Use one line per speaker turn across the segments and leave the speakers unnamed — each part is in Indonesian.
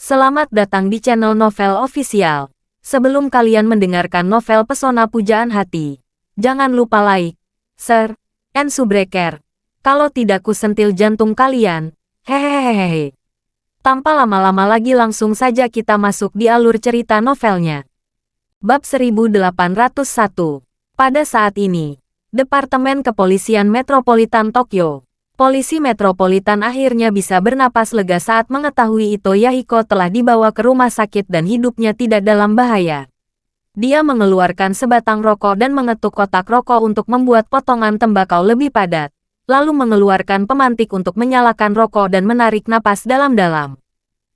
Selamat datang di channel Novel Official. Sebelum kalian mendengarkan novel Pesona Pujaan Hati, jangan lupa like, share, and subscribe. Kalau tidak ku sentil jantung kalian. Hehehehe. Tanpa lama-lama lagi langsung saja kita masuk di alur cerita novelnya. Bab 1801. Pada saat ini, Departemen Kepolisian Metropolitan Tokyo, Polisi Metropolitan akhirnya bisa bernapas lega saat mengetahui Ito Yahiko telah dibawa ke rumah sakit dan hidupnya tidak dalam bahaya. Dia mengeluarkan sebatang rokok dan mengetuk kotak rokok untuk membuat potongan tembakau lebih padat, lalu mengeluarkan pemantik untuk menyalakan rokok dan menarik napas dalam-dalam.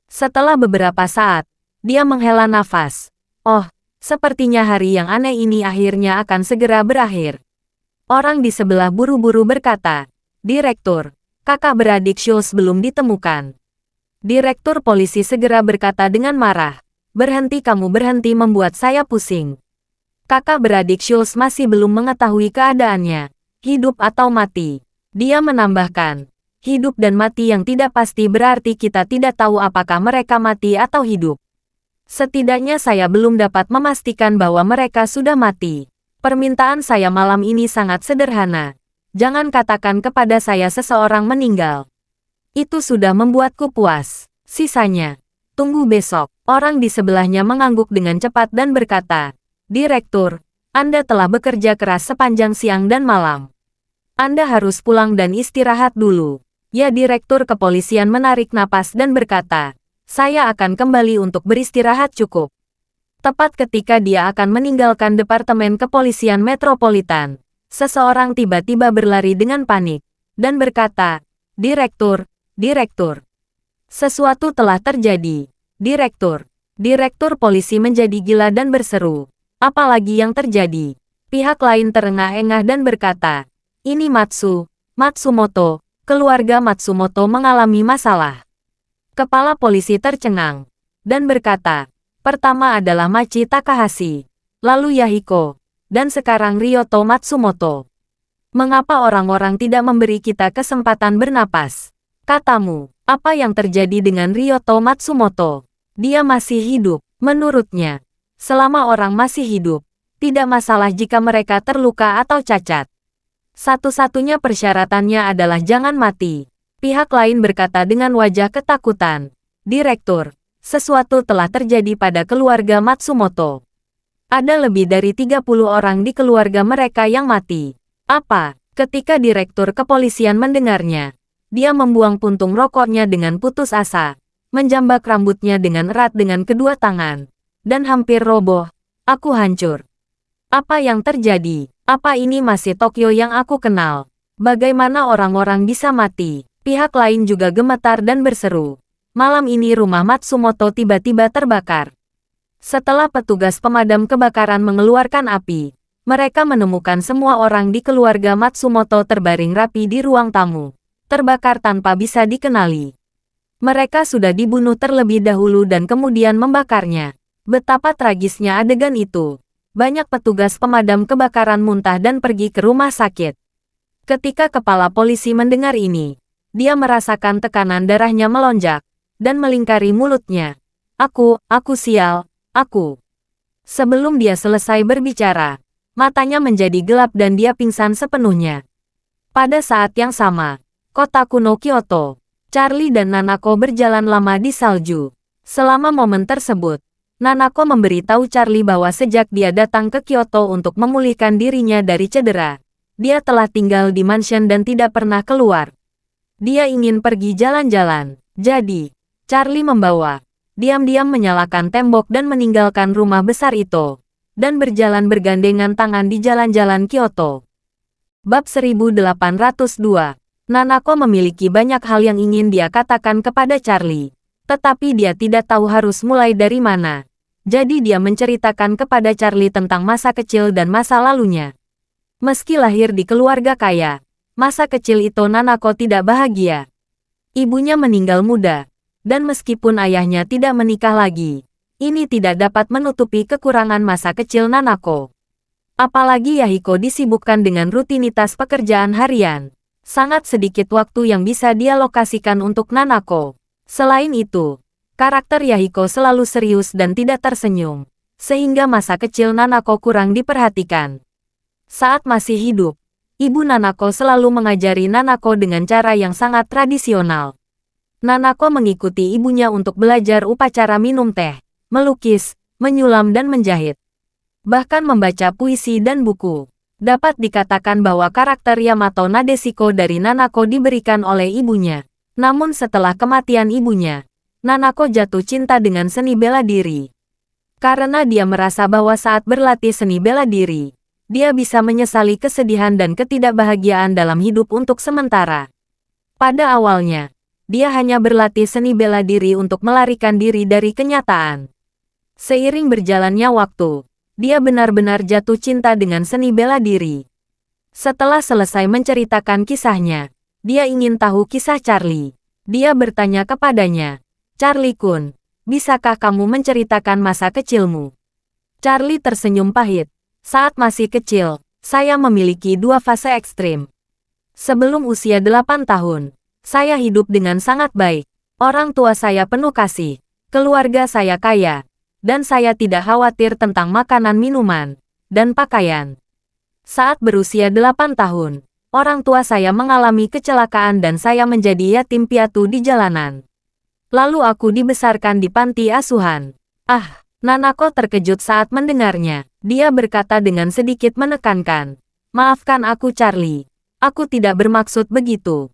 Setelah beberapa saat, dia menghela nafas. Oh, sepertinya hari yang aneh ini akhirnya akan segera berakhir. Orang di sebelah buru-buru berkata, "Direktur, kakak beradik Schultz belum ditemukan." Direktur polisi segera berkata dengan marah, "Berhenti, kamu berhenti membuat saya pusing. Kakak beradik Schultz masih belum mengetahui keadaannya, hidup atau mati." Dia menambahkan, "Hidup dan mati yang tidak pasti berarti kita tidak tahu apakah mereka mati atau hidup. Setidaknya saya belum dapat memastikan bahwa mereka sudah mati. Permintaan saya malam ini sangat sederhana. Jangan katakan kepada saya seseorang meninggal. Itu sudah membuatku puas. Sisanya, tunggu besok." Orang di sebelahnya mengangguk dengan cepat dan berkata, "Direktur, Anda telah bekerja keras sepanjang siang dan malam. Anda harus pulang dan istirahat dulu." Ya, Direktur Kepolisian menarik napas dan berkata, "Saya akan kembali untuk beristirahat cukup." Tepat ketika dia akan meninggalkan Departemen Kepolisian Metropolitan, seseorang tiba-tiba berlari dengan panik, dan berkata, "Direktur, direktur. Sesuatu telah terjadi. Direktur." Direktur polisi menjadi gila dan berseru, "Apalagi yang terjadi?" Pihak lain terengah-engah dan berkata, "Ini Matsumoto, keluarga Matsumoto mengalami masalah." Kepala polisi tercengang, dan berkata, "Pertama adalah Machi Takahashi, lalu Yahiko, dan sekarang Ryoto Matsumoto. Mengapa orang-orang tidak memberi kita kesempatan bernapas? Katamu, apa yang terjadi dengan Ryoto Matsumoto? Dia masih hidup." Menurutnya, selama orang masih hidup, tidak masalah jika mereka terluka atau cacat. Satu-satunya persyaratannya adalah jangan mati. Pihak lain berkata dengan wajah ketakutan, "Direktur, sesuatu telah terjadi pada keluarga Matsumoto. Ada lebih dari 30 orang di keluarga mereka yang mati." "Apa?" Ketika Direktur Kepolisian mendengarnya, dia membuang puntung rokoknya dengan putus asa, menjambak rambutnya dengan erat dengan kedua tangan, dan hampir roboh. "Aku hancur. Apa yang terjadi? Apa ini masih Tokyo yang aku kenal? Bagaimana orang-orang bisa mati?" Pihak lain juga gemetar dan berseru, "Malam ini rumah Matsumoto tiba-tiba terbakar." Setelah petugas pemadam kebakaran mengeluarkan api, mereka menemukan semua orang di keluarga Matsumoto terbaring rapi di ruang tamu, terbakar tanpa bisa dikenali. Mereka sudah dibunuh terlebih dahulu dan kemudian membakarnya. Betapa tragisnya adegan itu. Banyak petugas pemadam kebakaran muntah dan pergi ke rumah sakit. Ketika kepala polisi mendengar ini, dia merasakan tekanan darahnya melonjak dan melingkari mulutnya. Aku sial. Aku." Sebelum dia selesai berbicara, matanya menjadi gelap dan dia pingsan sepenuhnya. Pada saat yang sama, kota kuno Kyoto, Charlie dan Nanako berjalan lama di salju. Selama momen tersebut, Nanako memberitahu Charlie bahwa sejak dia datang ke Kyoto untuk memulihkan dirinya dari cedera, dia telah tinggal di mansion dan tidak pernah keluar. Dia ingin pergi jalan-jalan, jadi Charlie membawa diam-diam menyalakan tembok dan meninggalkan rumah besar itu, dan berjalan bergandengan tangan di jalan-jalan Kyoto. Bab 1802. Nanako memiliki banyak hal yang ingin dia katakan kepada Charlie, tetapi dia tidak tahu harus mulai dari mana. Jadi dia menceritakan kepada Charlie tentang masa kecil dan masa lalunya. Meski lahir di keluarga kaya, masa kecil itu Nanako tidak bahagia. Ibunya meninggal muda, dan meskipun ayahnya tidak menikah lagi, ini tidak dapat menutupi kekurangan masa kecil Nanako. Apalagi Yahiko disibukkan dengan rutinitas pekerjaan harian. Sangat sedikit waktu yang bisa dia lokasikan untuk Nanako. Selain itu, Karakter Yahiko selalu serius dan tidak tersenyum, sehingga masa kecil Nanako kurang diperhatikan. Saat masih hidup, Ibu Nanako selalu mengajari Nanako dengan cara yang sangat tradisional. Nanako mengikuti ibunya untuk belajar upacara minum teh, melukis, menyulam dan menjahit. Bahkan membaca puisi dan buku. Dapat dikatakan bahwa karakter Yamato Nadeshiko dari Nanako diberikan oleh ibunya. Namun setelah kematian ibunya, Nanako jatuh cinta dengan seni bela diri. Karena dia merasa bahwa saat berlatih seni bela diri, dia bisa menyesali kesedihan dan ketidakbahagiaan dalam hidup untuk sementara. Pada awalnya, dia hanya berlatih seni bela diri untuk melarikan diri dari kenyataan. Seiring berjalannya waktu, dia benar-benar jatuh cinta dengan seni bela diri. Setelah selesai menceritakan kisahnya, dia ingin tahu kisah Charlie. Dia bertanya kepadanya, "Charlie-kun, bisakah kamu menceritakan masa kecilmu?" Charlie tersenyum pahit. "Saat masih kecil, saya memiliki 2 fase ekstrim. Sebelum usia 8 tahun, saya hidup dengan sangat baik. Orang tua saya penuh kasih, keluarga saya kaya, dan saya tidak khawatir tentang makanan minuman, dan pakaian. Saat berusia 8 tahun, orang tua saya mengalami kecelakaan dan saya menjadi yatim piatu di jalanan. Lalu aku dibesarkan di panti asuhan." "Ah," Nanako terkejut saat mendengarnya. Dia berkata dengan sedikit menekankan, "Maafkan aku Charlie, aku tidak bermaksud begitu."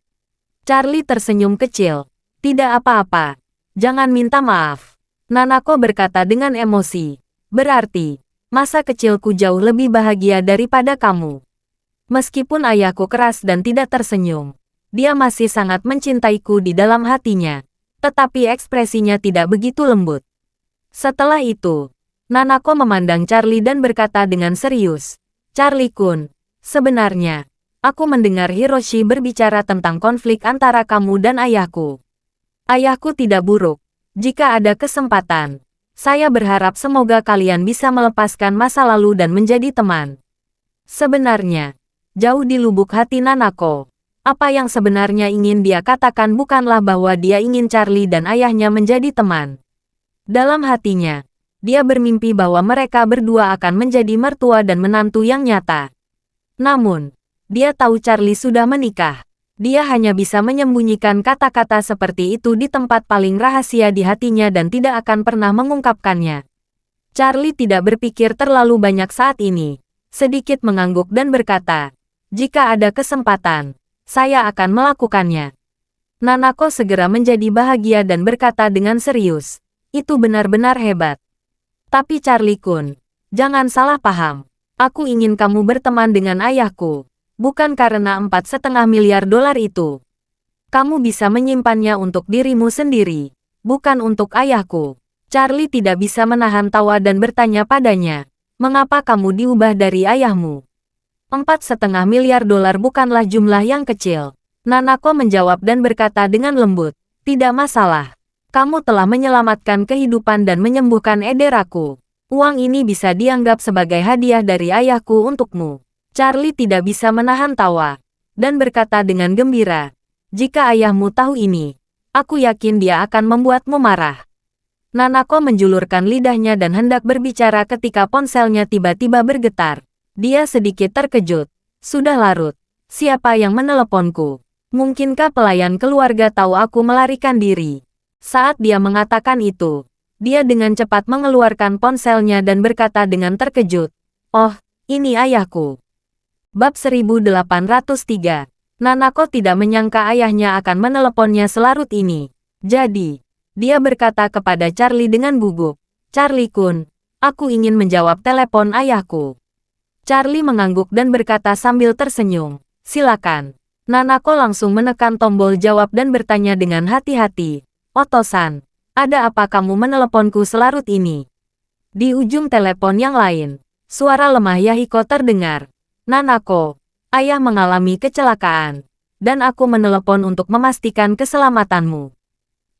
Charlie tersenyum kecil. "Tidak apa-apa, jangan minta maaf." Nanako berkata dengan emosi, "Berarti, masa kecilku jauh lebih bahagia daripada kamu." Meskipun ayahku keras dan tidak tersenyum, dia masih sangat mencintaiku di dalam hatinya. Tetapi ekspresinya tidak begitu lembut. Setelah itu, Nanako memandang Charlie dan berkata dengan serius, "Charlie-kun, sebenarnya, aku mendengar Hiroshi berbicara tentang konflik antara kamu dan ayahku. Ayahku tidak buruk. Jika ada kesempatan, saya berharap semoga kalian bisa melepaskan masa lalu dan menjadi teman." Sebenarnya, jauh di lubuk hati Nanako, apa yang sebenarnya ingin dia katakan bukanlah bahwa dia ingin Charlie dan ayahnya menjadi teman. Dalam hatinya, dia bermimpi bahwa mereka berdua akan menjadi mertua dan menantu yang nyata. Namun, dia tahu Charlie sudah menikah. Dia hanya bisa menyembunyikan kata-kata seperti itu di tempat paling rahasia di hatinya dan tidak akan pernah mengungkapkannya. Charlie tidak berpikir terlalu banyak saat ini, sedikit mengangguk dan berkata, "Jika ada kesempatan, saya akan melakukannya." Nanako segera menjadi bahagia dan berkata dengan serius, "Itu benar-benar hebat. Tapi Charlie-kun, jangan salah paham. Aku ingin kamu berteman dengan ayahku, bukan karena 4,5 miliar dolar itu. Kamu bisa menyimpannya untuk dirimu sendiri, bukan untuk ayahku." Charlie tidak bisa menahan tawa dan bertanya padanya, "Mengapa kamu diubah dari ayahmu? 4,5 miliar dolar bukanlah jumlah yang kecil." Nanako menjawab dan berkata dengan lembut, "Tidak masalah. Kamu telah menyelamatkan kehidupan dan menyembuhkan ederaku. Uang ini bisa dianggap sebagai hadiah dari ayahku untukmu." Charlie tidak bisa menahan tawa, dan berkata dengan gembira, "Jika ayahmu tahu ini, aku yakin dia akan membuatmu marah." Nanako menjulurkan lidahnya dan hendak berbicara ketika ponselnya tiba-tiba bergetar. Dia sedikit terkejut. "Sudah larut. Siapa yang meneleponku? Mungkinkah pelayan keluarga tahu aku melarikan diri?" Saat dia mengatakan itu, dia dengan cepat mengeluarkan ponselnya dan berkata dengan terkejut, "Oh, ini ayahku." Bab 1803. Nanako tidak menyangka ayahnya akan meneleponnya selarut ini. Jadi, dia berkata kepada Charlie dengan gugup, "Charlie-kun, aku ingin menjawab telepon ayahku." Charlie mengangguk dan berkata sambil tersenyum, "Silakan." Nanako langsung menekan tombol jawab dan bertanya dengan hati-hati, "Oto-san, ada apa kamu meneleponku selarut ini?" Di ujung telepon yang lain, suara lemah Yahiko terdengar. "Nanako, ayah mengalami kecelakaan, dan aku menelepon untuk memastikan keselamatanmu.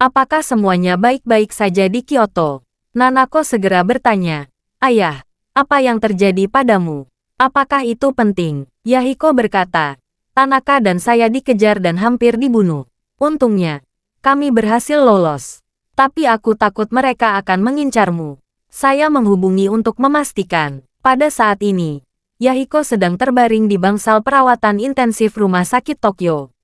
Apakah semuanya baik-baik saja di Kyoto?" Nanako segera bertanya, "Ayah, apa yang terjadi padamu? Apakah itu penting?" Yahiko berkata, "Tanaka dan saya dikejar dan hampir dibunuh. Untungnya, kami berhasil lolos." Tapi aku takut mereka akan mengincarmu. Saya menghubungi untuk memastikan. Pada saat ini, Yahiko sedang terbaring di bangsal perawatan intensif rumah sakit Tokyo.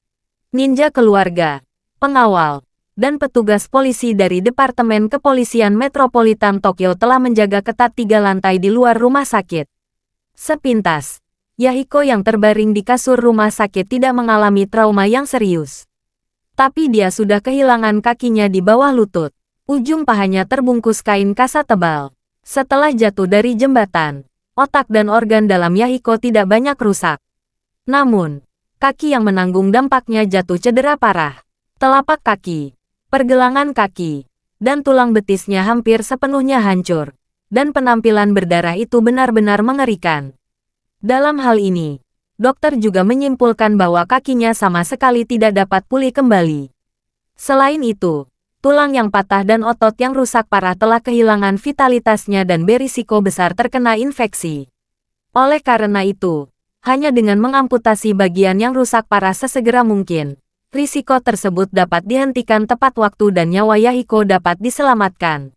Ninja keluarga, pengawal, dan petugas polisi dari Departemen Kepolisian Metropolitan Tokyo telah menjaga ketat 3 lantai di luar rumah sakit. Sepintas, Yahiko yang terbaring di kasur rumah sakit tidak mengalami trauma yang serius. Tapi dia sudah kehilangan kakinya di bawah lutut. Ujung pahanya terbungkus kain kasa tebal. Setelah jatuh dari jembatan, otak dan organ dalam Yahiko tidak banyak rusak. Namun, kaki yang menanggung dampaknya jatuh cedera parah. Telapak kaki, pergelangan kaki, dan tulang betisnya hampir sepenuhnya hancur. Dan penampilan berdarah itu benar-benar mengerikan. Dalam hal ini, dokter juga menyimpulkan bahwa kakinya sama sekali tidak dapat pulih kembali. Selain itu, tulang yang patah dan otot yang rusak parah telah kehilangan vitalitasnya dan berisiko besar terkena infeksi. Oleh karena itu, hanya dengan mengamputasi bagian yang rusak parah sesegera mungkin, risiko tersebut dapat dihentikan tepat waktu dan nyawa Yahiko dapat diselamatkan.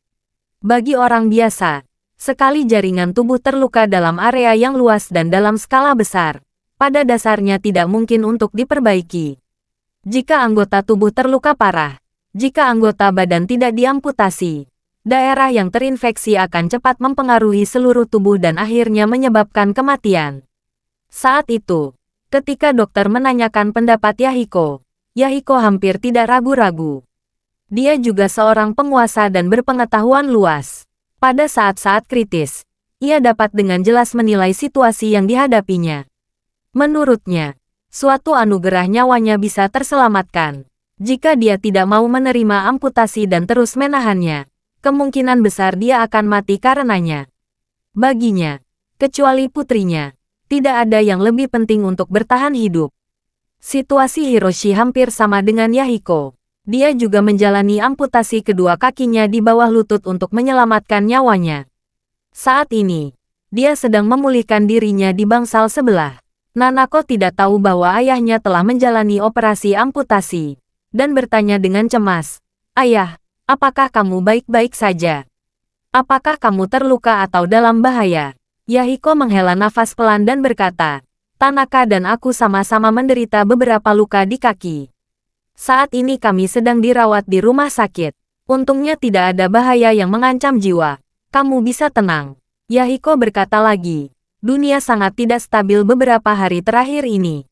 Bagi orang biasa, sekali jaringan tubuh terluka dalam area yang luas dan dalam skala besar, pada dasarnya tidak mungkin untuk diperbaiki. Jika anggota tubuh terluka parah, jika anggota badan tidak diamputasi, daerah yang terinfeksi akan cepat mempengaruhi seluruh tubuh dan akhirnya menyebabkan kematian. Saat itu, ketika dokter menanyakan pendapat Yahiko, Yahiko hampir tidak ragu-ragu. Dia juga seorang penguasa dan berpengetahuan luas. Pada saat-saat kritis, ia dapat dengan jelas menilai situasi yang dihadapinya. Menurutnya, suatu anugerah nyawanya bisa terselamatkan. Jika dia tidak mau menerima amputasi dan terus menahannya, kemungkinan besar dia akan mati karenanya. Baginya, kecuali putrinya, tidak ada yang lebih penting untuk bertahan hidup. Situasi Hiroshi hampir sama dengan Yahiko. Dia juga menjalani amputasi kedua kakinya di bawah lutut untuk menyelamatkan nyawanya. Saat ini, dia sedang memulihkan dirinya di bangsal sebelah. Nanako tidak tahu bahwa ayahnya telah menjalani operasi amputasi, dan bertanya dengan cemas, "Ayah, apakah kamu baik-baik saja? Apakah kamu terluka atau dalam bahaya?" Yahiko menghela nafas pelan dan berkata, "Tanaka dan aku sama-sama menderita beberapa luka di kaki. Saat ini kami sedang dirawat di rumah sakit. Untungnya tidak ada bahaya yang mengancam jiwa. Kamu bisa tenang." Yahiko berkata lagi, "Dunia sangat tidak stabil beberapa hari terakhir ini.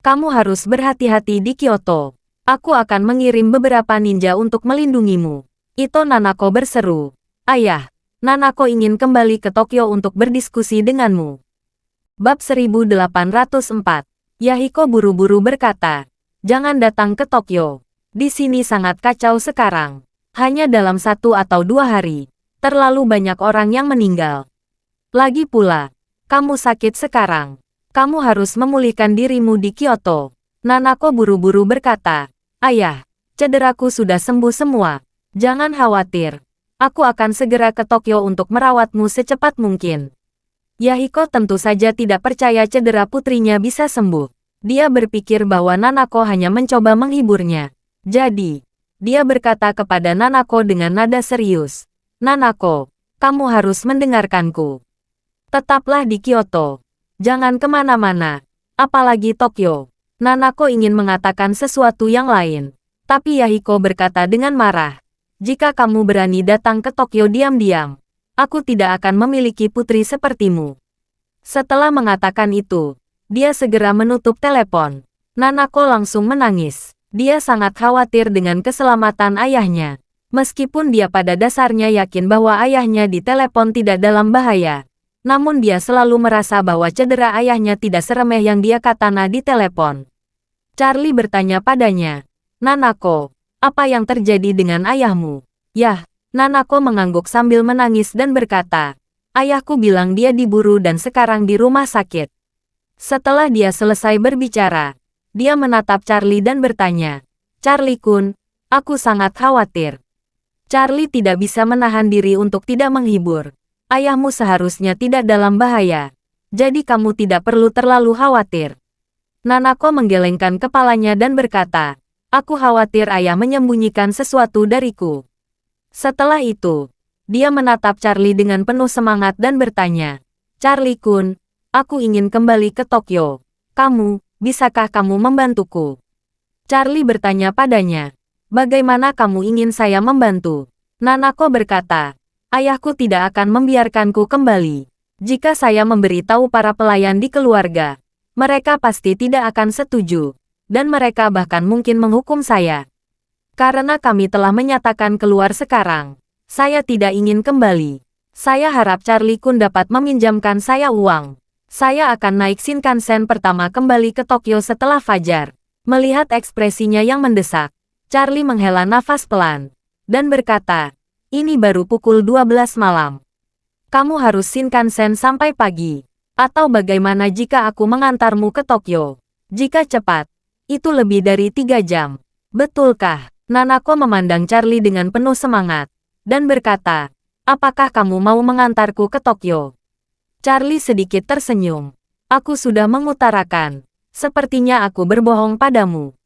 Kamu harus berhati-hati di Kyoto. Aku akan mengirim beberapa ninja untuk melindungimu." Ito Nanako berseru, "Ayah, Nanako ingin kembali ke Tokyo untuk berdiskusi denganmu." Bab 1804. Yahiko buru-buru berkata, "Jangan datang ke Tokyo. Di sini sangat kacau sekarang. Hanya dalam 1 atau 2 hari, terlalu banyak orang yang meninggal. Lagi pula, kamu sakit sekarang. Kamu harus memulihkan dirimu di Kyoto." Nanako buru-buru berkata, "Ayah, cederaku sudah sembuh semua. Jangan khawatir. Aku akan segera ke Tokyo untuk merawatmu secepat mungkin." Yahiko tentu saja tidak percaya cedera putrinya bisa sembuh. Dia berpikir bahwa Nanako hanya mencoba menghiburnya. Jadi, dia berkata kepada Nanako dengan nada serius, "Nanako, kamu harus mendengarkanku. Tetaplah di Kyoto. Jangan kemana-mana, apalagi Tokyo." Nanako ingin mengatakan sesuatu yang lain, tapi Yahiko berkata dengan marah, "Jika kamu berani datang ke Tokyo diam-diam, aku tidak akan memiliki putri sepertimu." Setelah mengatakan itu, dia segera menutup telepon. Nanako langsung menangis. Dia sangat khawatir dengan keselamatan ayahnya. Meskipun dia pada dasarnya yakin bahwa ayahnya di telepon tidak dalam bahaya, namun dia selalu merasa bahwa cedera ayahnya tidak seremeh yang dia katana di telepon. Charlie bertanya padanya, "Nanako, apa yang terjadi dengan ayahmu?" "Yah," Nanako mengangguk sambil menangis dan berkata, "Ayahku bilang dia diburu dan sekarang di rumah sakit." Setelah dia selesai berbicara, dia menatap Charlie dan bertanya, "Charlie-kun, aku sangat khawatir." Charlie tidak bisa menahan diri untuk tidak menghibur. "Ayahmu seharusnya tidak dalam bahaya. Jadi kamu tidak perlu terlalu khawatir." Nanako menggelengkan kepalanya dan berkata, "Aku khawatir ayah menyembunyikan sesuatu dariku." Setelah itu, dia menatap Charlie dengan penuh semangat dan bertanya, Charlie-kun, aku ingin kembali ke Tokyo. Bisakah kamu membantuku? Charlie bertanya padanya, bagaimana kamu ingin saya membantu? Nanako berkata, ayahku tidak akan membiarkanku kembali. Jika saya memberitahu para pelayan di keluarga, mereka pasti tidak akan setuju, dan mereka bahkan mungkin menghukum saya. Karena kami telah menyatakan keluar sekarang, saya tidak ingin kembali. Saya harap Charlie-kun dapat meminjamkan saya uang. Saya akan naik Shinkansen pertama kembali ke Tokyo setelah fajar. Melihat ekspresinya yang mendesak, Charlie menghela nafas pelan, dan berkata, ini baru pukul 12 malam. Kamu harus Shinkansen sampai pagi. Atau bagaimana jika aku mengantarmu ke Tokyo? Jika cepat, itu lebih dari 3 jam. Betulkah? Nanako memandang Charlie dengan penuh semangat, dan berkata, apakah kamu mau mengantarku ke Tokyo? Charlie sedikit tersenyum. Aku sudah mengutarakan. Sepertinya aku berbohong padamu.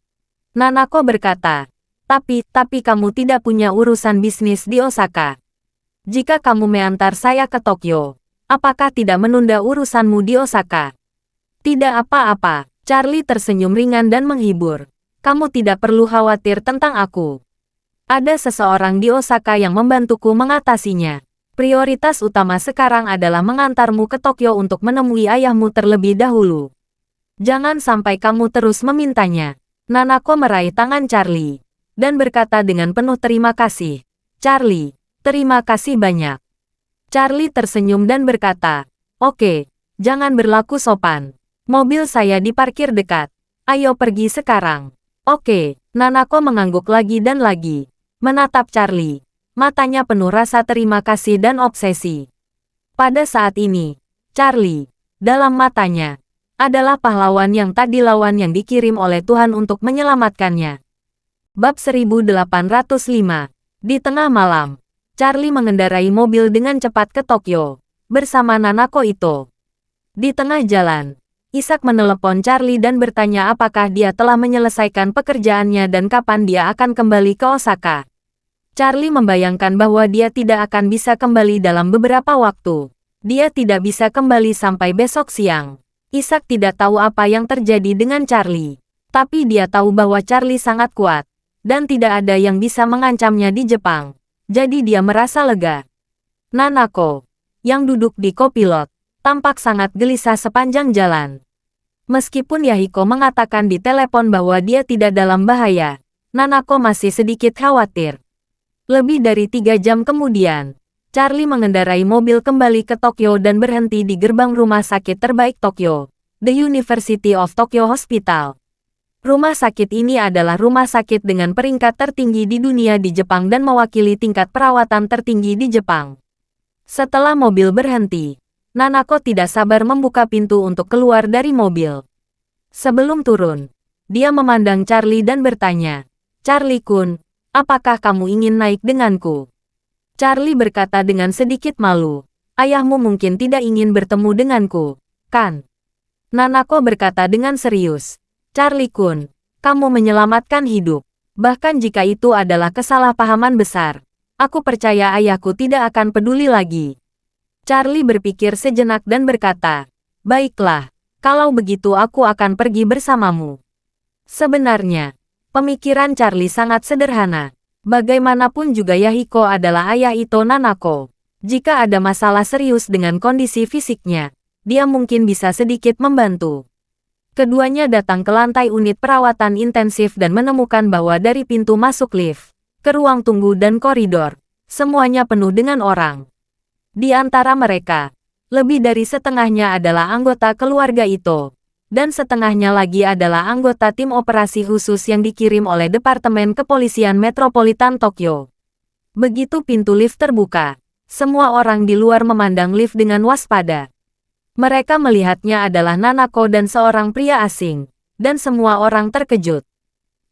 Nanako berkata, tapi kamu tidak punya urusan bisnis di Osaka. Jika kamu mengantar saya ke Tokyo, apakah tidak menunda urusanmu di Osaka? Tidak apa-apa, Charlie tersenyum ringan dan menghibur. Kamu tidak perlu khawatir tentang aku. Ada seseorang di Osaka yang membantuku mengatasinya. Prioritas utama sekarang adalah mengantarmu ke Tokyo untuk menemui ayahmu terlebih dahulu. Jangan sampai kamu terus memintanya. Nanako meraih tangan Charlie, dan berkata dengan penuh terima kasih. Charlie, terima kasih banyak. Charlie tersenyum dan berkata, oke, jangan berlaku sopan. Mobil saya diparkir dekat. Ayo pergi sekarang. Oke, Nanako mengangguk lagi dan lagi. Menatap Charlie. Matanya penuh rasa terima kasih dan obsesi. Pada saat ini, Charlie, dalam matanya, adalah pahlawan yang tak dilawan yang dikirim oleh Tuhan untuk menyelamatkannya. Bab 1805. Di tengah malam, Charlie mengendarai mobil dengan cepat ke Tokyo, bersama Nanako Ito. Di tengah jalan, Isaac menelepon Charlie dan bertanya apakah dia telah menyelesaikan pekerjaannya dan kapan dia akan kembali ke Osaka. Charlie membayangkan bahwa dia tidak akan bisa kembali dalam beberapa waktu. Dia tidak bisa kembali sampai besok siang. Isaac tidak tahu apa yang terjadi dengan Charlie. Tapi dia tahu bahwa Charlie sangat kuat, dan tidak ada yang bisa mengancamnya di Jepang. Jadi dia merasa lega. Nanako, yang duduk di kopilot, tampak sangat gelisah sepanjang jalan. Meskipun Yahiko mengatakan di telepon bahwa dia tidak dalam bahaya, Nanako masih sedikit khawatir. Lebih dari 3 jam kemudian, Charlie mengendarai mobil kembali ke Tokyo dan berhenti di gerbang rumah sakit terbaik Tokyo, The University of Tokyo Hospital. Rumah sakit ini adalah rumah sakit dengan peringkat tertinggi di dunia di Jepang dan mewakili tingkat perawatan tertinggi di Jepang. Setelah mobil berhenti, Nanako tidak sabar membuka pintu untuk keluar dari mobil. Sebelum turun, dia memandang Charlie dan bertanya, Charlie-kun, apakah kamu ingin naik denganku? Charlie berkata dengan sedikit malu, ayahmu mungkin tidak ingin bertemu denganku, kan? Nanako berkata dengan serius, Charlie-kun, kamu menyelamatkan hidup. Bahkan jika itu adalah kesalahpahaman besar, aku percaya ayahku tidak akan peduli lagi. Charlie berpikir sejenak dan berkata, baiklah, kalau begitu aku akan pergi bersamamu. Sebenarnya, pemikiran Charlie sangat sederhana. Bagaimanapun juga Yahiko adalah ayah Ito Nanako. Jika ada masalah serius dengan kondisi fisiknya, dia mungkin bisa sedikit membantu. Keduanya datang ke lantai unit perawatan intensif dan menemukan bahwa dari pintu masuk lift, ke ruang tunggu dan koridor, semuanya penuh dengan orang. Di antara mereka, lebih dari setengahnya adalah anggota keluarga Ito, dan setengahnya lagi adalah anggota tim operasi khusus yang dikirim oleh Departemen Kepolisian Metropolitan Tokyo. Begitu pintu lift terbuka, semua orang di luar memandang lift dengan waspada. Mereka melihatnya adalah Nanako dan seorang pria asing, dan semua orang terkejut.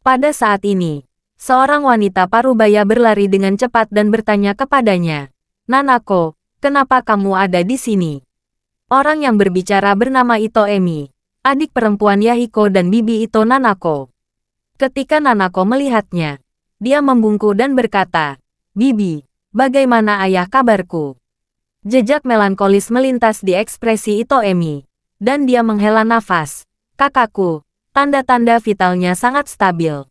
Pada saat ini, seorang wanita parubaya berlari dengan cepat dan bertanya kepadanya, Nanako, kenapa kamu ada di sini? Orang yang berbicara bernama Ito Emi, adik perempuan Yahiko dan bibi Ito Nanako. Ketika Nanako melihatnya, dia membungkuk dan berkata, Bibi, Bagaimana ayah kabarku? Jejak melankolis melintas di ekspresi Ito Emi. Dan dia menghela nafas. Kakakku, tanda-tanda vitalnya sangat stabil.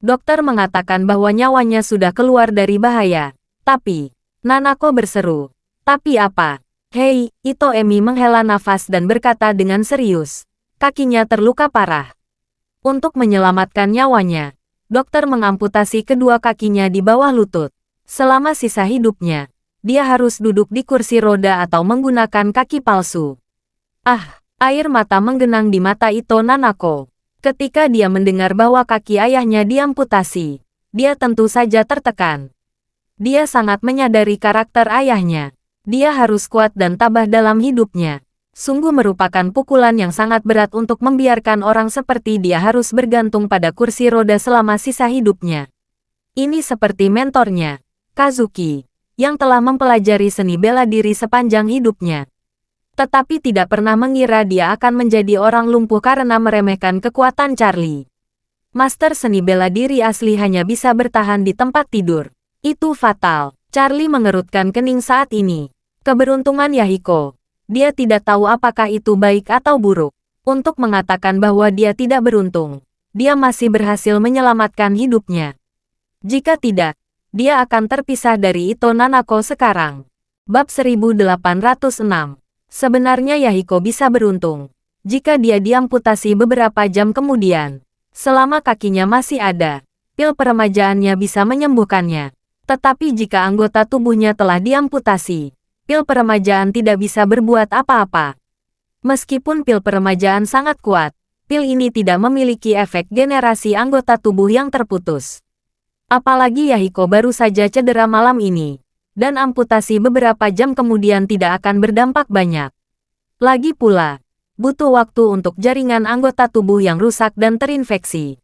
Dokter mengatakan bahwa nyawanya sudah keluar dari bahaya. Tapi, Nanako berseru. Tapi apa? Hei, Ito Emi menghela nafas dan berkata dengan serius. Kakinya terluka parah. Untuk menyelamatkan nyawanya, dokter mengamputasi kedua kakinya di bawah lutut. Selama sisa hidupnya, dia harus duduk di kursi roda atau menggunakan kaki palsu. Ah, air mata menggenang di mata Ito Nanako. Ketika dia mendengar bahwa kaki ayahnya diamputasi, dia tentu saja tertekan. Dia sangat menyadari karakter ayahnya. Dia harus kuat dan tabah dalam hidupnya. Sungguh merupakan pukulan yang sangat berat untuk membiarkan orang seperti dia harus bergantung pada kursi roda selama sisa hidupnya. Ini seperti mentornya, Kazuki, yang telah mempelajari seni bela diri sepanjang hidupnya. Tetapi tidak pernah mengira dia akan menjadi orang lumpuh karena meremehkan kekuatan Charlie. Master seni bela diri asli hanya bisa bertahan di tempat tidur. Itu fatal. Charlie mengerutkan kening saat ini. Keberuntungan Yahiko. Dia tidak tahu apakah itu baik atau buruk. Untuk mengatakan bahwa dia tidak beruntung, dia masih berhasil menyelamatkan hidupnya. Jika tidak, dia akan terpisah dari Ito Nanako sekarang. Bab 1806. Sebenarnya Yahiko bisa beruntung. Jika dia diamputasi beberapa jam kemudian, selama kakinya masih ada, pil peremajaannya bisa menyembuhkannya. Tetapi jika anggota tubuhnya telah diamputasi, pil peremajaan tidak bisa berbuat apa-apa. Meskipun pil peremajaan sangat kuat, pil ini tidak memiliki efek generasi anggota tubuh yang terputus. Apalagi Yahiko baru saja cedera malam ini, dan amputasi beberapa jam kemudian tidak akan berdampak banyak. Lagi pula, butuh waktu untuk jaringan anggota tubuh yang rusak dan terinfeksi.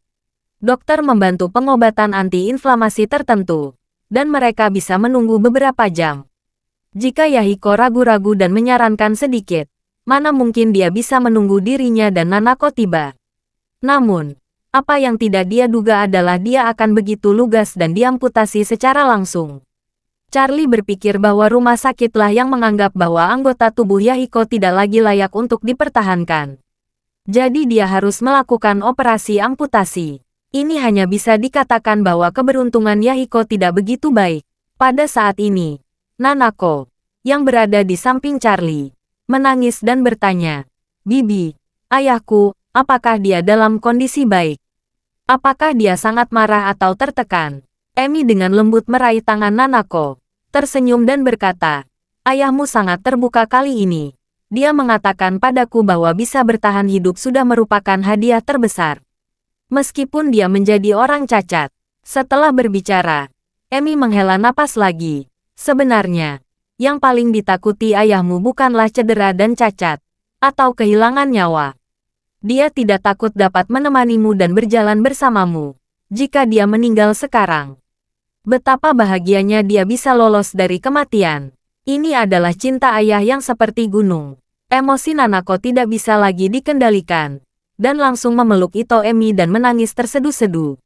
Dokter membantu pengobatan antiinflamasi tertentu, dan mereka bisa menunggu beberapa jam. Jika Yahiko ragu-ragu dan menyarankan sedikit, mana mungkin dia bisa menunggu dirinya dan Nanako tiba. Namun, apa yang tidak dia duga adalah dia akan begitu lugas dan diamputasi secara langsung. Charlie berpikir bahwa rumah sakitlah yang menganggap bahwa anggota tubuh Yahiko tidak lagi layak untuk dipertahankan. Jadi dia harus melakukan operasi amputasi. Ini hanya bisa dikatakan bahwa keberuntungan Yahiko tidak begitu baik. Pada saat ini, Nanako, yang berada di samping Charlie, menangis dan bertanya, "Bibi, ayahku, apakah dia dalam kondisi baik? Apakah dia sangat marah atau tertekan?" Emi dengan lembut meraih tangan Nanako, tersenyum dan berkata, "Ayahmu sangat terbuka kali ini. Dia mengatakan padaku bahwa bisa bertahan hidup sudah merupakan hadiah terbesar. Meskipun dia menjadi orang cacat." Setelah berbicara, Emi menghela napas lagi. "Sebenarnya, yang paling ditakuti ayahmu bukanlah cedera dan cacat, atau kehilangan nyawa. Dia tidak takut dapat menemanimu dan berjalan bersamamu, jika dia meninggal sekarang. Betapa bahagianya dia bisa lolos dari kematian. Ini adalah cinta ayah yang seperti gunung." Emosi Nanako tidak bisa lagi dikendalikan, dan langsung memeluk Ito Emi dan menangis terseduh-seduh.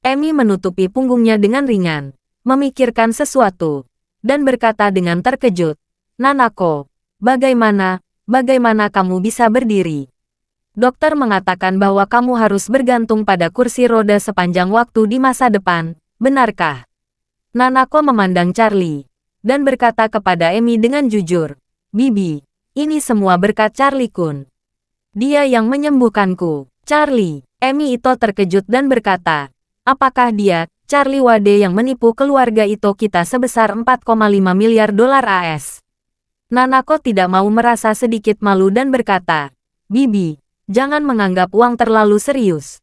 Emi menutupi punggungnya dengan ringan, memikirkan sesuatu, dan berkata dengan terkejut, "Nanako, bagaimana kamu bisa berdiri? Dokter mengatakan bahwa kamu harus bergantung pada kursi roda sepanjang waktu di masa depan, benarkah?" Nanako memandang Charlie, dan berkata kepada Emi dengan jujur, "Bibi, ini semua berkat Charlie-kun. Dia yang menyembuhkanku." "Charlie?" Emi Ito terkejut dan berkata, "Apakah dia, Charlie Wade yang menipu keluarga Ito kita sebesar 4,5 miliar dolar AS?" Nanako tidak mau merasa sedikit malu dan berkata, "Bibi, jangan menganggap uang terlalu serius.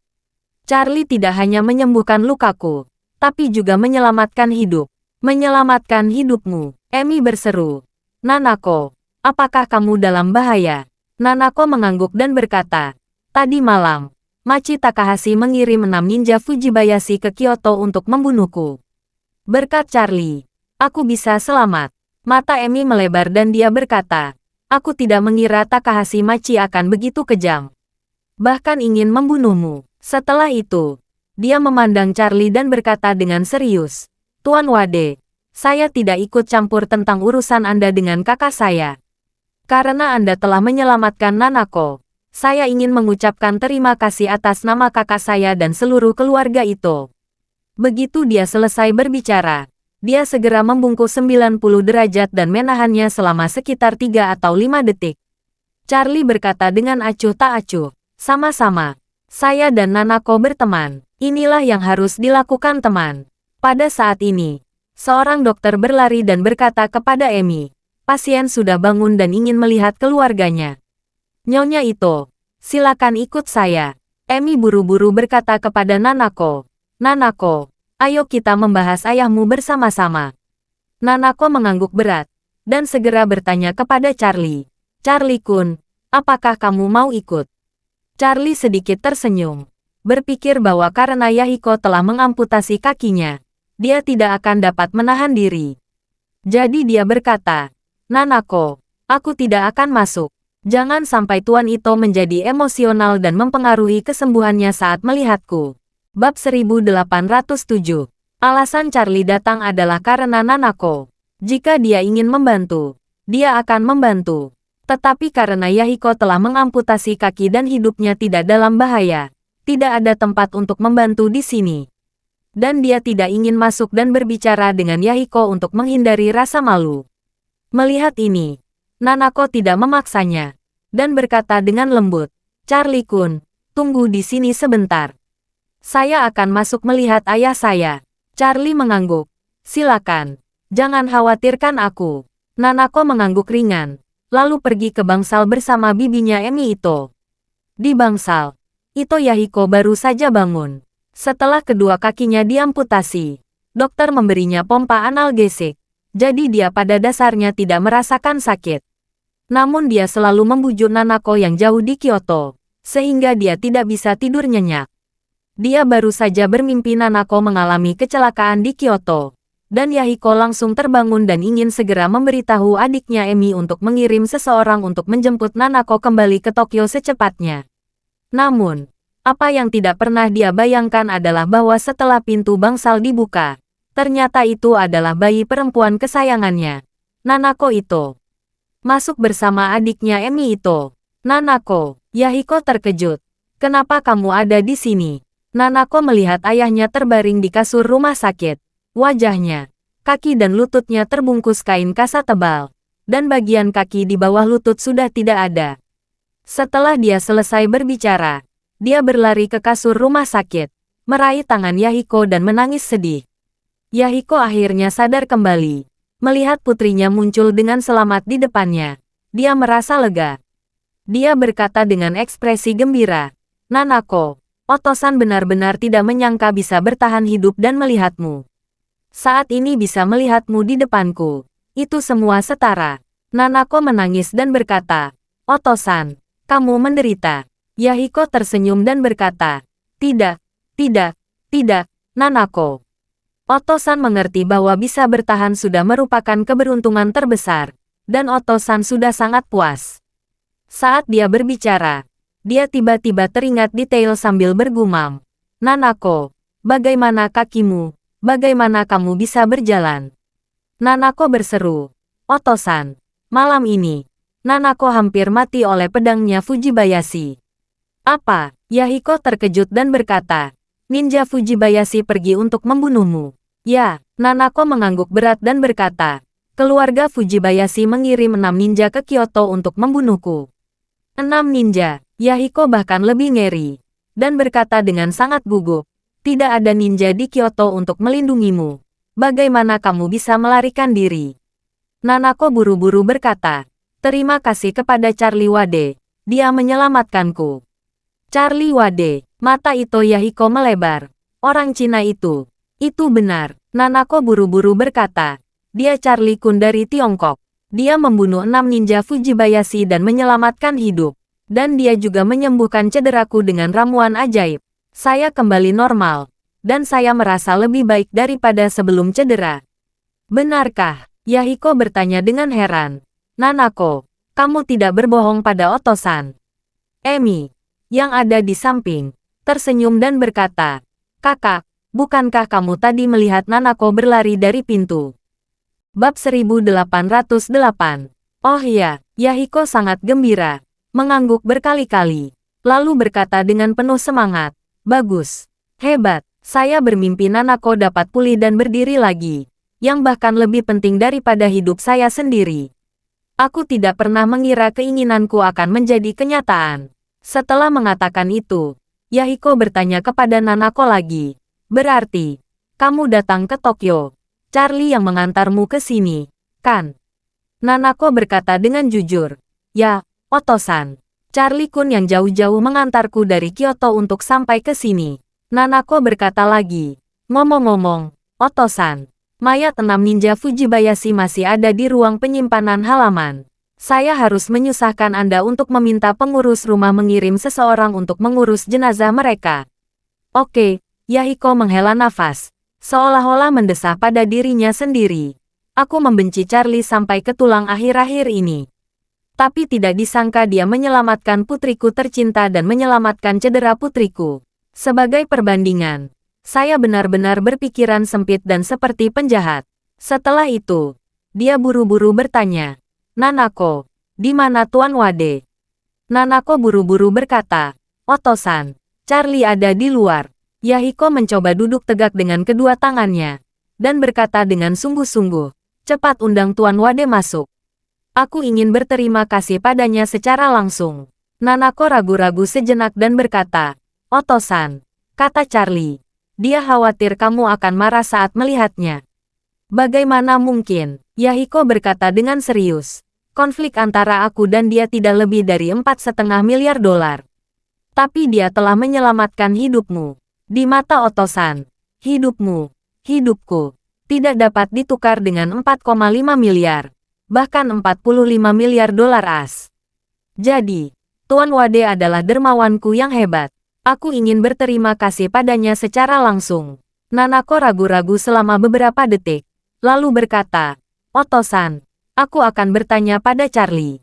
Charlie tidak hanya menyembuhkan lukaku, tapi juga menyelamatkan hidup." "Menyelamatkan hidupmu?" Emi berseru. "Nanako, apakah kamu dalam bahaya?" Nanako mengangguk dan berkata, "Tadi malam, Machi Takahashi mengirim 6 ninja Fujibayashi ke Kyoto untuk membunuhku. Berkat Charlie, aku bisa selamat." Mata Emi melebar dan dia berkata, "Aku tidak mengira Takahashi Machi akan begitu kejam. Bahkan ingin membunuhmu." Setelah itu, dia memandang Charlie dan berkata dengan serius, "Tuan Wade, Saya tidak ikut campur tentang urusan Anda dengan kakak saya. Karena Anda telah menyelamatkan Nanako, saya ingin mengucapkan terima kasih atas nama kakak saya dan seluruh keluarga itu. Begitu dia selesai berbicara, dia segera membungkuk 90 derajat dan menahannya selama sekitar 3 atau 5 detik. Charlie berkata dengan acuh tak acuh, sama-sama. Saya dan Nanako berteman. Inilah yang harus dilakukan teman. Pada saat ini, seorang dokter berlari dan berkata kepada Emi, pasien sudah bangun dan ingin melihat keluarganya. Nyonya Ito, silakan ikut saya. Emi buru-buru berkata kepada Nanako. Nanako, ayo kita membahas ayahmu bersama-sama. Nanako mengangguk berat, dan segera bertanya kepada Charlie. Charlie-kun, apakah kamu mau ikut? Charlie sedikit tersenyum. Berpikir bahwa karena Yahiko telah mengamputasi kakinya, dia tidak akan dapat menahan diri. Jadi dia berkata, Nanako, aku tidak akan masuk. Jangan sampai Tuan Ito menjadi emosional dan mempengaruhi kesembuhannya saat melihatku. Bab 1807. Alasan Charlie datang adalah karena Nanako. Jika dia ingin membantu, dia akan membantu. Tetapi karena Yahiko telah mengamputasi kaki dan hidupnya tidak dalam bahaya, tidak ada tempat untuk membantu di sini. Dan dia tidak ingin masuk dan berbicara dengan Yahiko untuk menghindari rasa malu. Melihat ini, Nanako tidak memaksanya, dan berkata dengan lembut, Charlie-kun, tunggu di sini sebentar. Saya akan masuk melihat ayah saya. Charlie mengangguk. Silakan, jangan khawatirkan aku. Nanako mengangguk ringan, lalu pergi ke bangsal bersama bibinya Emi Ito. Di bangsal, Ito Yahiko baru saja bangun. Setelah kedua kakinya diamputasi, dokter memberinya pompa analgesik. Jadi dia pada dasarnya tidak merasakan sakit. Namun dia selalu membujuk Nanako yang jauh di Kyoto, sehingga dia tidak bisa tidur nyenyak. Dia baru saja bermimpi Nanako mengalami kecelakaan di Kyoto, dan Yahiko langsung terbangun dan ingin segera memberitahu adiknya Emi untuk mengirim seseorang untuk menjemput Nanako kembali ke Tokyo secepatnya. Namun, apa yang tidak pernah dia bayangkan adalah bahwa setelah pintu bangsal dibuka, ternyata itu adalah bayi perempuan kesayangannya, Nanako Ito. Masuk bersama adiknya Emi Ito. Nanako, Yahiko terkejut. Kenapa kamu ada di sini? Nanako melihat ayahnya terbaring di kasur rumah sakit. Wajahnya, kaki dan lututnya terbungkus kain kasa tebal, dan bagian kaki di bawah lutut sudah tidak ada. Setelah dia selesai berbicara, dia berlari ke kasur rumah sakit, meraih tangan Yahiko dan menangis sedih. Yahiko akhirnya sadar kembali. Melihat putrinya muncul dengan selamat di depannya, dia merasa lega. Dia berkata dengan ekspresi gembira, Nanako, Otosan benar-benar tidak menyangka bisa bertahan hidup dan melihatmu. Saat ini bisa melihatmu di depanku. Itu semua setara. Nanako menangis dan berkata, Otosan, kamu menderita. Yahiko tersenyum dan berkata, Tidak, tidak, tidak, Nanako. Otosan mengerti bahwa bisa bertahan sudah merupakan keberuntungan terbesar, dan Otosan sudah sangat puas. Saat dia berbicara, dia tiba-tiba teringat detail sambil bergumam. Nanako, bagaimana kakimu? Bagaimana kamu bisa berjalan? Nanako berseru. Otosan, malam ini, Nanako hampir mati oleh pedangnya Fujibayashi. Apa? Yahiko terkejut dan berkata, Ninja Fujibayashi pergi untuk membunuhmu. Ya, Nanako mengangguk berat dan berkata, keluarga Fujibayashi mengirim 6 ninja ke Kyoto untuk membunuhku. 6 ninja, Yahiko bahkan lebih ngeri, dan berkata dengan sangat gugup, tidak ada ninja di Kyoto untuk melindungimu. Bagaimana kamu bisa melarikan diri? Nanako buru-buru berkata, terima kasih kepada Charlie Wade, dia menyelamatkanku. Charlie Wade, mata Ito Yahiko melebar. Orang Cina itu benar. Nanako buru-buru berkata, dia Charlie Kun dari Tiongkok. Dia membunuh 6 ninja Fujibayashi dan menyelamatkan hidup. Dan dia juga menyembuhkan cederaku dengan ramuan ajaib. Saya kembali normal. Dan saya merasa lebih baik daripada sebelum cedera. Benarkah? Yahiko bertanya dengan heran. Nanako, kamu tidak berbohong pada Otosan. Emi, yang ada di samping, tersenyum dan berkata, kakak, bukankah kamu tadi melihat Nanako berlari dari pintu? Bab 1808. Oh ya, Yahiko sangat gembira, mengangguk berkali-kali, lalu berkata dengan penuh semangat, "Bagus, hebat, saya bermimpi Nanako dapat pulih dan berdiri lagi, yang bahkan lebih penting daripada hidup saya sendiri. Aku tidak pernah mengira keinginanku akan menjadi kenyataan." Setelah mengatakan itu, Yahiko bertanya kepada Nanako lagi, "Berarti, kamu datang ke Tokyo. Charlie yang mengantarmu ke sini, kan?" Nanako berkata dengan jujur, "Ya, Oto-san. Charlie-kun yang jauh-jauh mengantarku dari Kyoto untuk sampai ke sini." Nanako berkata lagi, "Ngomong-ngomong, Oto-san, mayat 6 ninja Fujibayashi masih ada di ruang penyimpanan halaman. Saya harus menyusahkan Anda untuk meminta pengurus rumah mengirim seseorang untuk mengurus jenazah mereka." "Oke." Yahiko menghela nafas, seolah-olah mendesah pada dirinya sendiri. "Aku membenci Charlie sampai ke tulang akhir-akhir ini. Tapi tidak disangka dia menyelamatkan putriku tercinta dan menyelamatkan cedera putriku. Sebagai perbandingan, saya benar-benar berpikiran sempit dan seperti penjahat." Setelah itu, dia buru-buru bertanya, "Nanako, di mana Tuan Wade?" Nanako buru-buru berkata, "Oto-san, Charlie ada di luar." Yahiko mencoba duduk tegak dengan kedua tangannya, dan berkata dengan sungguh-sungguh, "Cepat undang Tuan Wade masuk. Aku ingin berterima kasih padanya secara langsung." Nanako ragu-ragu sejenak dan berkata, "Oto-san," kata Charlie, "dia khawatir kamu akan marah saat melihatnya." "Bagaimana mungkin?" Yahiko berkata dengan serius. "Konflik antara aku dan dia tidak lebih dari $4,5 miliar. Tapi dia telah menyelamatkan hidupmu. Di mata Oto-san, hidupmu, hidupku, tidak dapat ditukar dengan 4,5 miliar, bahkan $45 miliar as. Jadi, Tuan Wade adalah dermawanku yang hebat. Aku ingin berterima kasih padanya secara langsung." Nanako ragu-ragu selama beberapa detik, lalu berkata, "Oto-san, aku akan bertanya pada Charlie.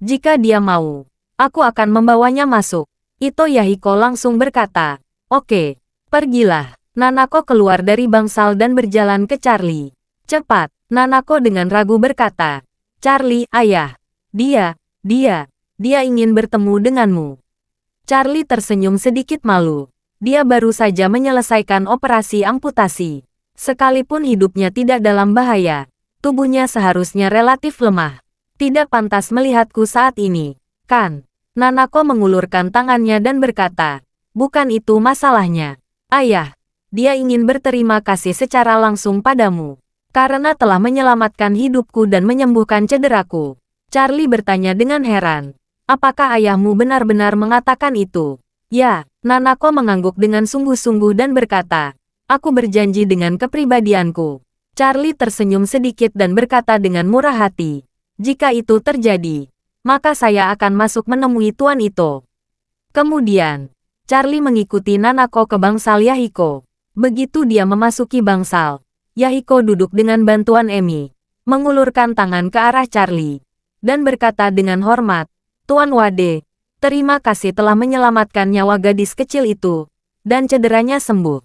Jika dia mau, aku akan membawanya masuk." Ito Yahiko langsung berkata, "Oke, pergilah." Nanako keluar dari bangsal dan berjalan ke Charlie. "Cepat," Nanako dengan ragu berkata. "Charlie, ayah. Dia ingin bertemu denganmu." Charlie tersenyum sedikit malu. Dia baru saja menyelesaikan operasi amputasi. Sekalipun hidupnya tidak dalam bahaya, tubuhnya seharusnya relatif lemah. "Tidak pantas melihatku saat ini, kan?" Nanako mengulurkan tangannya dan berkata, "Bukan itu masalahnya, ayah. Dia ingin berterima kasih secara langsung padamu, karena telah menyelamatkan hidupku dan menyembuhkan cederaku." Charlie bertanya dengan heran, "Apakah ayahmu benar-benar mengatakan itu?" "Ya." Nanako mengangguk dengan sungguh-sungguh dan berkata, "Aku berjanji dengan kepribadianku." Charlie tersenyum sedikit dan berkata dengan murah hati, "Jika itu terjadi, maka saya akan masuk menemui Tuan Ito." Kemudian, Charlie mengikuti Nanako ke bangsal Yahiko. Begitu dia memasuki bangsal, Yahiko duduk dengan bantuan Emi, mengulurkan tangan ke arah Charlie, dan berkata dengan hormat, "Tuan Wade, terima kasih telah menyelamatkan nyawa gadis kecil itu, dan cederanya sembuh.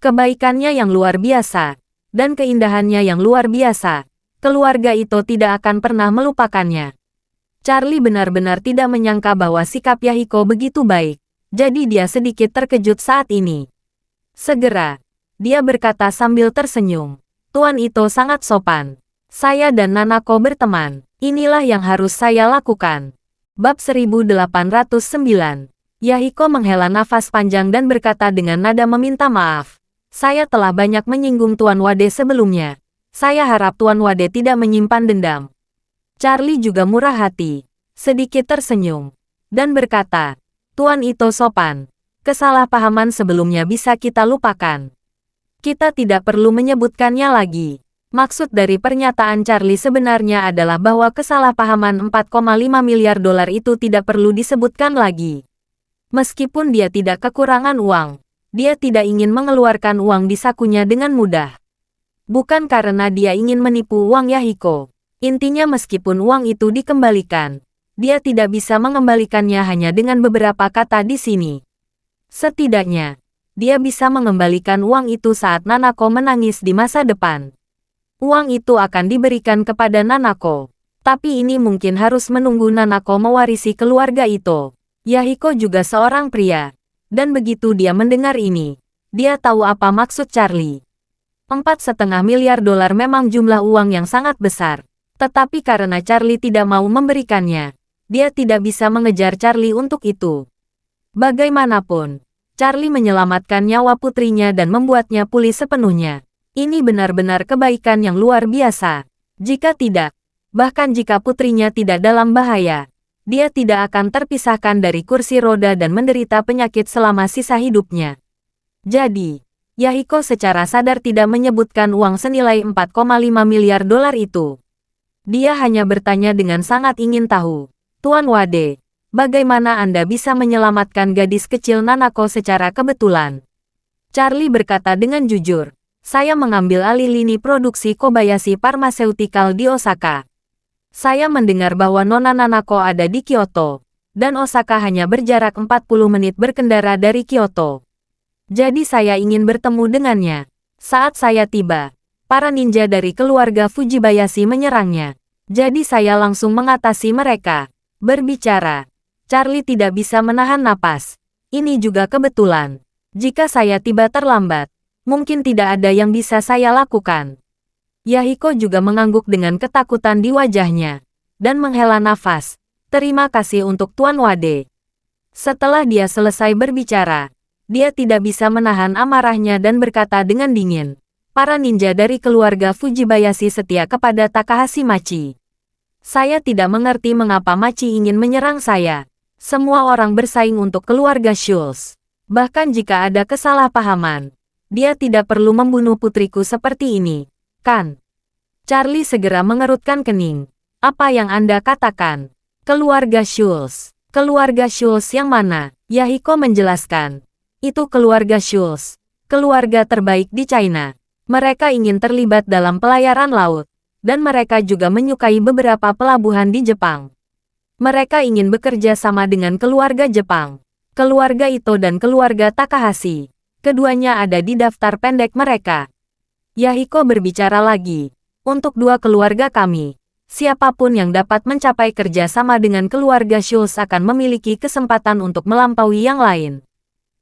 Kebaikannya yang luar biasa, dan keindahannya yang luar biasa. Keluarga itu tidak akan pernah melupakannya." Charlie benar-benar tidak menyangka bahwa sikap Yahiko begitu baik, jadi dia sedikit terkejut saat ini. Segera, dia berkata sambil tersenyum, "Tuan Ito sangat sopan. Saya dan Nanako berteman. Inilah yang harus saya lakukan." Bab 1809. Yahiko menghela nafas panjang dan berkata dengan nada meminta maaf, "Saya telah banyak menyinggung Tuan Wade sebelumnya. Saya harap Tuan Wade tidak menyimpan dendam." Charlie juga murah hati, sedikit tersenyum, dan berkata, "Tuan Ito sopan. Kesalahpahaman sebelumnya bisa kita lupakan. Kita tidak perlu menyebutkannya lagi." Maksud dari pernyataan Charlie sebenarnya adalah bahwa kesalahpahaman $4,5 miliar itu tidak perlu disebutkan lagi. Meskipun dia tidak kekurangan uang, dia tidak ingin mengeluarkan uang di sakunya dengan mudah. Bukan karena dia ingin menipu uang Yahiko. Intinya meskipun uang itu dikembalikan, dia tidak bisa mengembalikannya hanya dengan beberapa kata di sini. Setidaknya, dia bisa mengembalikan uang itu saat Nanako menangis di masa depan. uang itu akan diberikan kepada Nanako. Tapi ini mungkin harus menunggu Nanako mewarisi keluarga itu. Yahiko juga seorang pria. Dan begitu dia mendengar ini, dia tahu apa maksud Charlie. 4,5 miliar dolar memang jumlah uang yang sangat besar. Tetapi karena Charlie tidak mau memberikannya, dia tidak bisa mengejar Charlie untuk itu. Bagaimanapun, Charlie menyelamatkan nyawa putrinya dan membuatnya pulih sepenuhnya. Ini benar-benar kebaikan yang luar biasa. Jika tidak, bahkan jika putrinya tidak dalam bahaya, dia tidak akan terpisahkan dari kursi roda dan menderita penyakit selama sisa hidupnya. Jadi, Yahiko secara sadar tidak menyebutkan uang senilai 4,5 miliar dolar itu. Dia hanya bertanya dengan sangat ingin tahu, Tuan Wade, bagaimana Anda bisa menyelamatkan gadis kecil Nanako secara kebetulan? Charlie berkata dengan jujur, saya mengambil alih lini produksi Kobayashi Pharmaceutical di Osaka. Saya mendengar bahwa Nona Nanako ada di Kyoto, dan Osaka hanya berjarak 40 menit berkendara dari Kyoto. Jadi saya ingin bertemu dengannya. Saat saya tiba, para ninja dari keluarga Fujibayashi menyerangnya. Jadi saya langsung mengatasi mereka. Berbicara, Charlie tidak bisa menahan napas. Ini juga kebetulan. Jika saya tiba terlambat, mungkin tidak ada yang bisa saya lakukan. Yahiko juga mengangguk dengan ketakutan di wajahnya, dan menghela nafas. Terima kasih untuk Tuan Wade. Setelah dia selesai berbicara, dia tidak bisa menahan amarahnya dan berkata dengan dingin, para ninja dari keluarga Fujibayashi setia kepada Takahashi Machi. Saya tidak mengerti mengapa Machi ingin menyerang saya. Semua orang bersaing untuk keluarga Schultz. Bahkan jika ada kesalahpahaman, dia tidak perlu membunuh putriku seperti ini. Kan? Charlie segera mengerutkan kening. Apa yang Anda katakan? Keluarga Schultz. Keluarga Schultz yang mana? Yahiko menjelaskan. Itu keluarga Schultz. Keluarga terbaik di China. Mereka ingin terlibat dalam pelayaran laut. Dan mereka juga menyukai beberapa pelabuhan di Jepang. Mereka ingin bekerja sama dengan keluarga Jepang. Keluarga Ito dan keluarga Takahashi. Keduanya ada di daftar pendek mereka. Yahiko berbicara lagi. Untuk dua keluarga kami, siapapun yang dapat mencapai kerja sama dengan keluarga Schultz akan memiliki kesempatan untuk melampaui yang lain.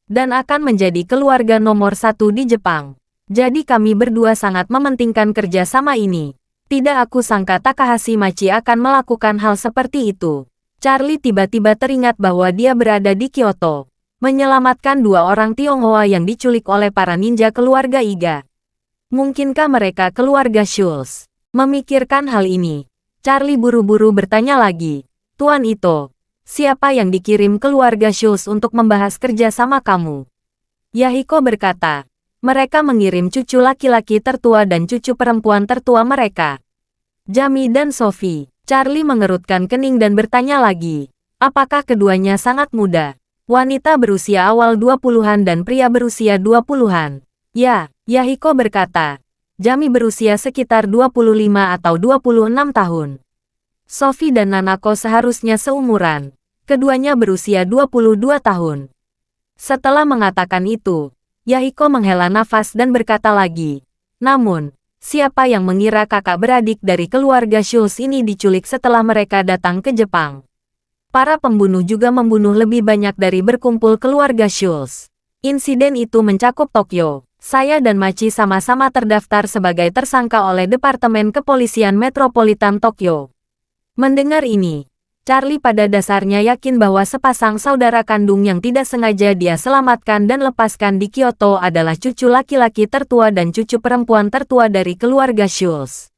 Dan akan menjadi keluarga nomor 1 di Jepang. Jadi kami berdua sangat mementingkan kerja sama ini. Tidak aku sangka Takahashi Machi akan melakukan hal seperti itu. Charlie tiba-tiba teringat bahwa dia berada di Kyoto, menyelamatkan 2 orang Tionghoa yang diculik oleh para ninja keluarga Iga. Mungkinkah mereka keluarga Schultz? Memikirkan hal ini, Charlie buru-buru bertanya lagi, Tuan Ito, siapa yang dikirim keluarga Schultz untuk membahas kerja sama kamu? Yahiko berkata, mereka mengirim cucu laki-laki tertua dan cucu perempuan tertua mereka. Jami dan Sophie. Charlie mengerutkan kening dan bertanya lagi, apakah keduanya sangat muda? Wanita berusia awal 20-an dan pria berusia 20-an. Ya, Yahiko berkata. Jami berusia sekitar 25 atau 26 tahun. Sophie dan Nanako seharusnya seumuran. Keduanya berusia 22 tahun. Setelah mengatakan itu, Yahiko menghela nafas dan berkata lagi, namun, siapa yang mengira kakak beradik dari keluarga Schultz ini diculik setelah mereka datang ke Jepang? Para pembunuh juga membunuh lebih banyak dari berkumpul keluarga Schultz. Insiden itu mencakup Tokyo. Saya dan Machi sama-sama terdaftar sebagai tersangka oleh Departemen Kepolisian Metropolitan Tokyo. Mendengar ini, Charlie pada dasarnya yakin bahwa sepasang saudara kandung yang tidak sengaja dia selamatkan dan lepaskan di Kyoto adalah cucu laki-laki tertua dan cucu perempuan tertua dari keluarga Schultz.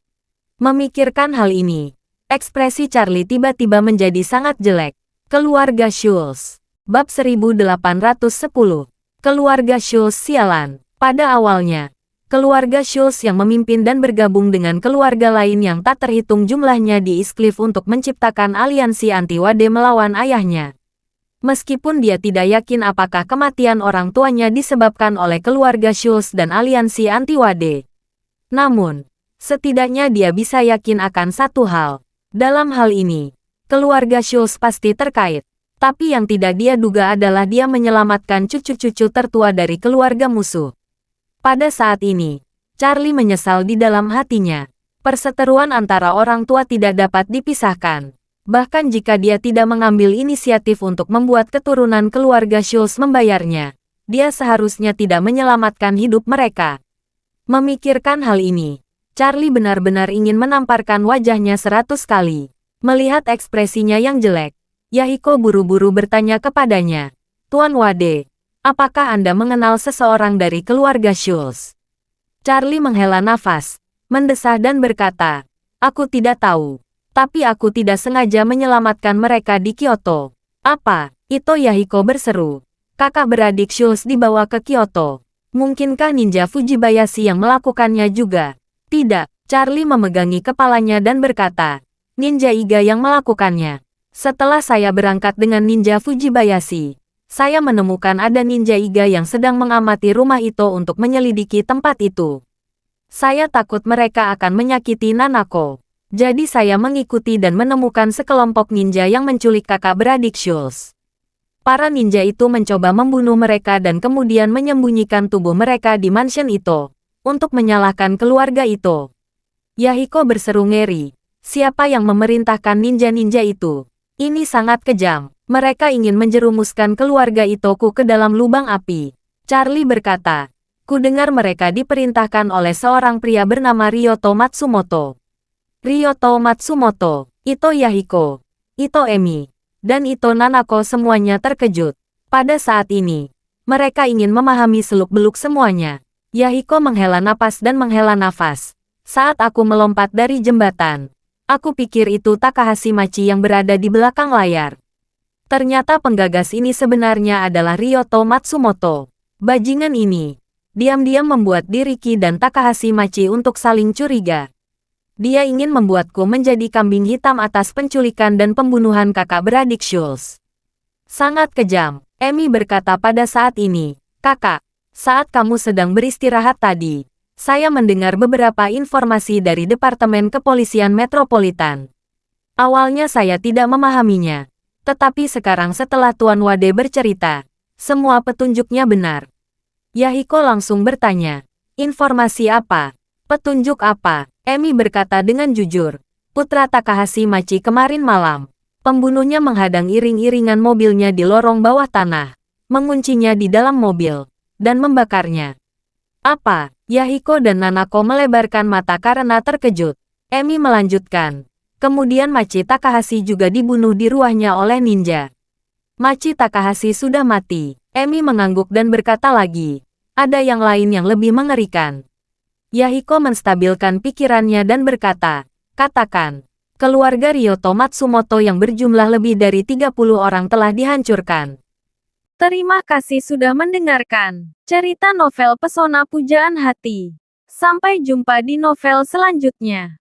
Memikirkan hal ini, ekspresi Charlie tiba-tiba menjadi sangat jelek. Keluarga Schultz. Bab 1810. Keluarga Schultz sialan. Pada awalnya, keluarga Schultz yang memimpin dan bergabung dengan keluarga lain yang tak terhitung jumlahnya di East Cliff untuk menciptakan aliansi anti-Wade melawan ayahnya. Meskipun dia tidak yakin apakah kematian orang tuanya disebabkan oleh keluarga Schultz dan aliansi anti-Wade. Namun, setidaknya dia bisa yakin akan satu hal. Dalam hal ini, keluarga Schultz pasti terkait. Tapi yang tidak dia duga adalah dia menyelamatkan cucu-cucu tertua dari keluarga musuh. Pada saat ini, Charlie menyesal di dalam hatinya. Perseteruan antara orang tua tidak dapat dipisahkan. Bahkan jika dia tidak mengambil inisiatif untuk membuat keturunan keluarga Schultz membayarnya, dia seharusnya tidak menyelamatkan hidup mereka. Memikirkan hal ini, Charlie benar-benar ingin menamparkan wajahnya 100 kali. Melihat ekspresinya yang jelek, Yahiko buru-buru bertanya kepadanya, "Tuan Wade, apakah Anda mengenal seseorang dari keluarga Schultz?" Charlie menghela nafas, mendesah dan berkata, "Aku tidak tahu. Tapi aku tidak sengaja menyelamatkan mereka di Kyoto." "Apa? Itu?" Yahiko berseru. "Kakak beradik Schultz dibawa ke Kyoto. Mungkinkah ninja Fujibayashi yang melakukannya juga?" "Tidak." Charlie memegangi kepalanya dan berkata, "Ninja Iga yang melakukannya. Setelah saya berangkat dengan ninja Fujibayashi, saya menemukan ada ninja Iga yang sedang mengamati rumah Ito untuk menyelidiki tempat itu. Saya takut mereka akan menyakiti Nanako. Jadi saya mengikuti dan menemukan sekelompok ninja yang menculik kakak beradik Schultz. Para ninja itu mencoba membunuh mereka dan kemudian menyembunyikan tubuh mereka di mansion Ito untuk menyalahkan keluarga Ito." Yahiko berseru ngeri. "Siapa yang memerintahkan ninja-ninja itu? Ini sangat kejam. Mereka ingin menjerumuskan keluarga Itoku ke dalam lubang api." Charlie berkata, "Kudengar mereka diperintahkan oleh seorang pria bernama Ryoto Matsumoto." Ryoto Matsumoto, Ito Yahiko, Ito Emi, dan Ito Nanako semuanya terkejut. Pada saat ini, mereka ingin memahami seluk-beluk semuanya. Yahiko menghela napas dan menghela nafas. "Saat aku melompat dari jembatan, aku pikir itu Takahashi Machi yang berada di belakang layar. Ternyata penggagas ini sebenarnya adalah Ryoto Matsumoto. Bajingan ini diam-diam membuat Riki dan Takahashi Machi untuk saling curiga. Dia ingin membuatku menjadi kambing hitam atas penculikan dan pembunuhan kakak beradik Schultz. Sangat kejam." Emi berkata pada saat ini, "Kakak, saat kamu sedang beristirahat tadi, saya mendengar beberapa informasi dari Departemen Kepolisian Metropolitan. Awalnya saya tidak memahaminya. Tetapi sekarang setelah Tuan Wade bercerita, semua petunjuknya benar." Yahiko langsung bertanya, "Informasi apa? Petunjuk apa?" Emi berkata dengan jujur, "Putra Takahashi Machi kemarin malam, pembunuhnya menghadang iring-iringan mobilnya di lorong bawah tanah, menguncinya di dalam mobil, dan membakarnya." "Apa?" Yahiko dan Nanako melebarkan mata karena terkejut. Emi melanjutkan, "Kemudian Machi Takahashi juga dibunuh di rumahnya oleh ninja." "Machi Takahashi sudah mati." Emi mengangguk dan berkata lagi, "Ada yang lain yang lebih mengerikan." Yahiko menstabilkan pikirannya dan berkata, "Katakan, keluarga Ryoto Matsumoto yang berjumlah lebih dari 30 orang telah dihancurkan." Terima kasih sudah mendengarkan cerita novel Pesona Pujaan Hati. Sampai jumpa di novel selanjutnya.